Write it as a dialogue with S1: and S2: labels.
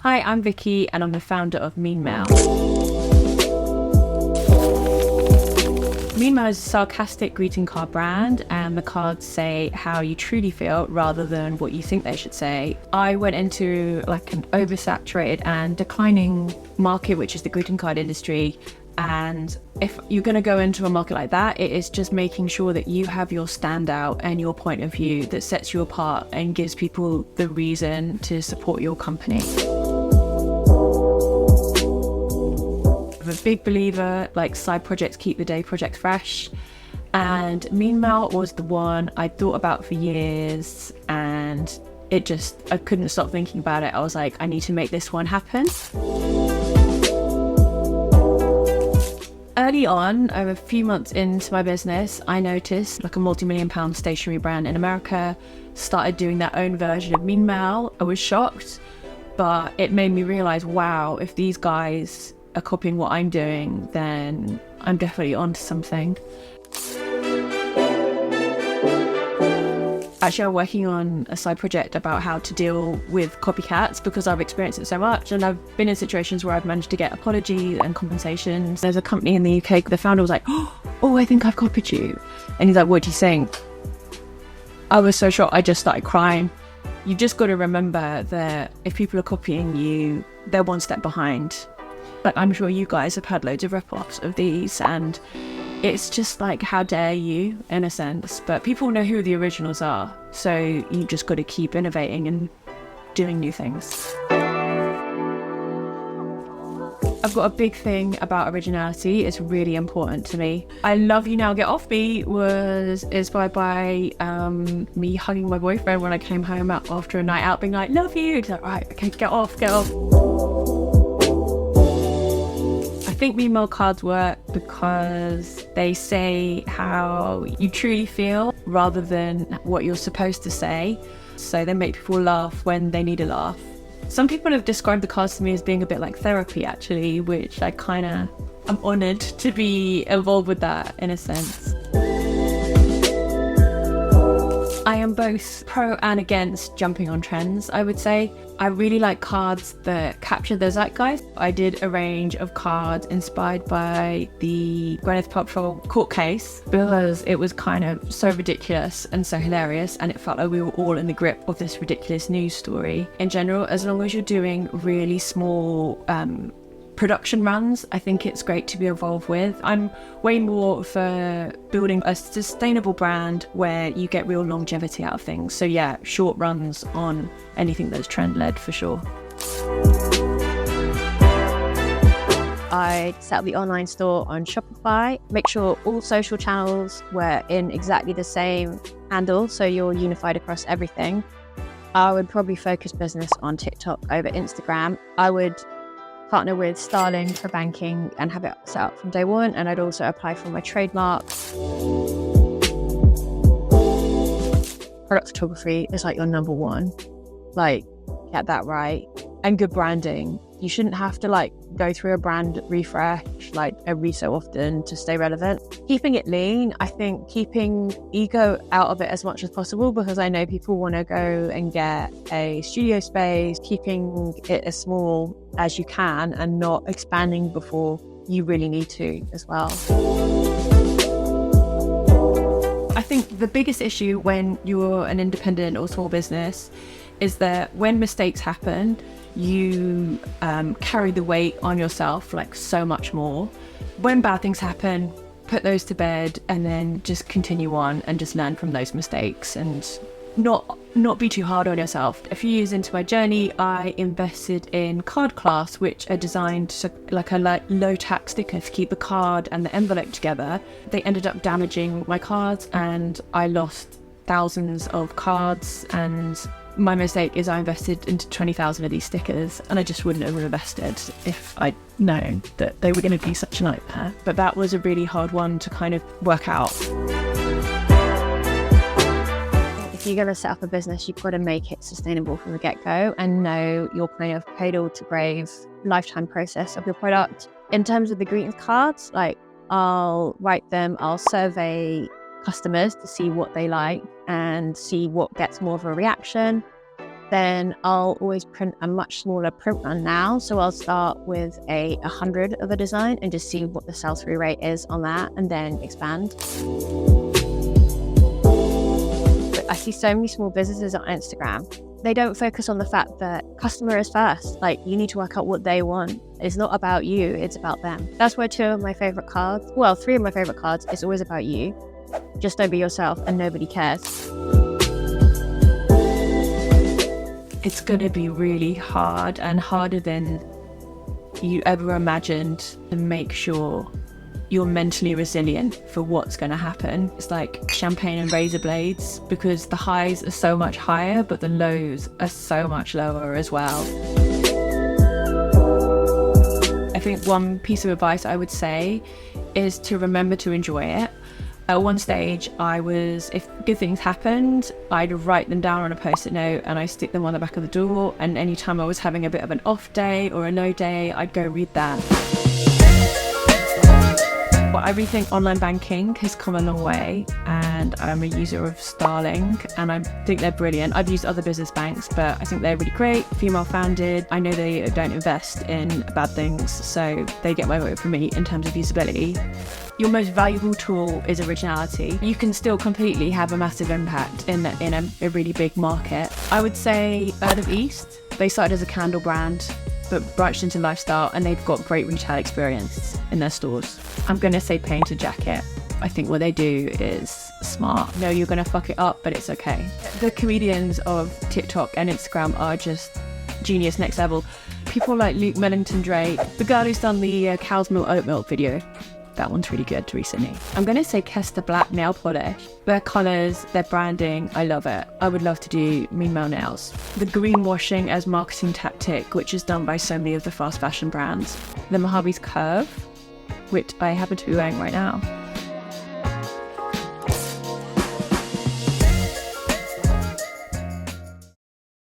S1: Hi, I'm Vicky and I'm the founder of Meanmail. Meanmail is a sarcastic greeting card brand, and the cards say how you truly feel rather than what you think they should say. I went into like an oversaturated and declining market, which is the greeting card industry. And if you're going to go into a market like that, it is just making sure that you have your standout and your point of view that sets you apart and gives people the reason to support your company. I'm a big believer, like side projects keep the day project fresh. And Meanmail was the one I thought about for years, and I couldn't stop thinking about it. I was like, I need to make this one happen. Early on, a few months into my business, I noticed like a multi-million-pound stationery brand in America started doing their own version of Meanmail. I was shocked, but it made me realize, wow, if these guys are copying what I'm doing, then I'm definitely onto something. Actually, I'm working on a side project about how to deal with copycats because I've experienced it so much, and I've been in situations where I've managed to get apologies and compensations. There's a company in the UK, the founder was like, oh, I think I've copied you. And he's like, what do you think? I was so shocked, I just started crying. You've just got to remember that if people are copying you, they're one step behind. Like, I'm sure you guys have had loads of rip-offs of these, and it's just like, how dare you, in a sense. But people know who the originals are, so you just got to keep innovating and doing new things. I've got a big thing about originality. It's really important to me. I Love You Now, Get Off Me was inspired by me hugging my boyfriend when I came home after a night out, being like, love you. He's like, right, okay, get off. I think Meanmail cards work because they say how you truly feel rather than what you're supposed to say. So they make people laugh when they need a laugh. Some people have described the cards to me as being a bit like therapy, actually, which I'm honoured to be involved with that in a sense. I am both pro and against jumping on trends, I would say. I really like cards that capture the zeitgeist. I did a range of cards inspired by the Gwyneth Paltrow court case because it was kind of so ridiculous and so hilarious, and it felt like we were all in the grip of this ridiculous news story. In general, as long as you're doing really small production runs, I think it's great to be involved with. I'm way more for building a sustainable brand where you get real longevity out of things. So yeah, short runs on anything that's trend-led for sure.
S2: I set up the online store on Shopify, make sure all social channels were in exactly the same handle, so you're unified across everything. I would probably focus business on TikTok over Instagram. I would partner with Starling for banking and have it set up from day one, and I'd also apply for my trademark. Product photography is like your number one. Like, get that right. And good branding. You shouldn't have to like go through a brand refresh like every so often to stay relevant. Keeping it lean, I think keeping ego out of it as much as possible, because I know people want to go and get a studio space, keeping it as small as you can and not expanding before you really need to as well.
S1: I think the biggest issue when you're an independent or small business is that when mistakes happen, you carry the weight on yourself like so much more. When bad things happen, put those to bed and then just continue on and just learn from those mistakes and not be too hard on yourself. A few years into my journey, I invested in Card Class, which are designed to, like a low tack sticker to keep the card and the envelope together. They ended up damaging my cards and I lost thousands of cards, and my mistake is I invested into 20,000 of these stickers, and I just wouldn't have invested if I'd known that they were going to be such a nightmare. But that was a really hard one to kind of work out.
S2: If you're going to set up a business, you've got to make it sustainable from the get-go and know your kind of cradle to grave lifetime process of your product. In terms of the greetings cards, like I'll write them, I'll survey customers to see what they like and see what gets more of a reaction. then I'll always print a much smaller print run now. So I'll start with 100 of a design and just see what the sell-through rate is on that and then expand. But I see so many small businesses on Instagram. They don't focus on the fact that customer is first. Like, you need to work out what they want. It's not about you, it's about them. That's why 2 of my favorite cards, well, 3 of my favorite cards, it's always about you. Just don't be yourself and nobody cares.
S1: It's going to be really hard, and harder than you ever imagined, to make sure you're mentally resilient for what's going to happen. It's like champagne and razor blades, because the highs are so much higher, but the lows are so much lower as well. I think one piece of advice I would say is to remember to enjoy it. At one stage, if good things happened, I'd write them down on a post-it note and I stick them on the back of the door. And anytime I was having a bit of an off day or a no day, I'd go read that. But I really think online banking has come a long way, and I'm a user of Starling and I think they're brilliant. I've used other business banks, but I think they're really great, female founded. I know they don't invest in bad things, so they get my vote for me in terms of usability. Your most valuable tool is originality. You can still completely have a massive impact in a really big market. I would say Bird of East, they started as a candle brand, but branched into lifestyle, and they've got great retail experience in their stores. I'm going to say Painted Jacket. I think what they do is smart. No, you're going to fuck it up, but it's okay. The comedians of TikTok and Instagram are just genius next level. People like Luke Millington-Drake, the girl who's done the cow's milk oat milk video. That one's really good recently. I'm going to say Kester Black nail polish. Their colours, their branding, I love it. I would love to do Mean Mel nails. The greenwashing as marketing tactic, which is done by so many of the fast fashion brands. The Mojave's Curve, which I happen to be wearing right now.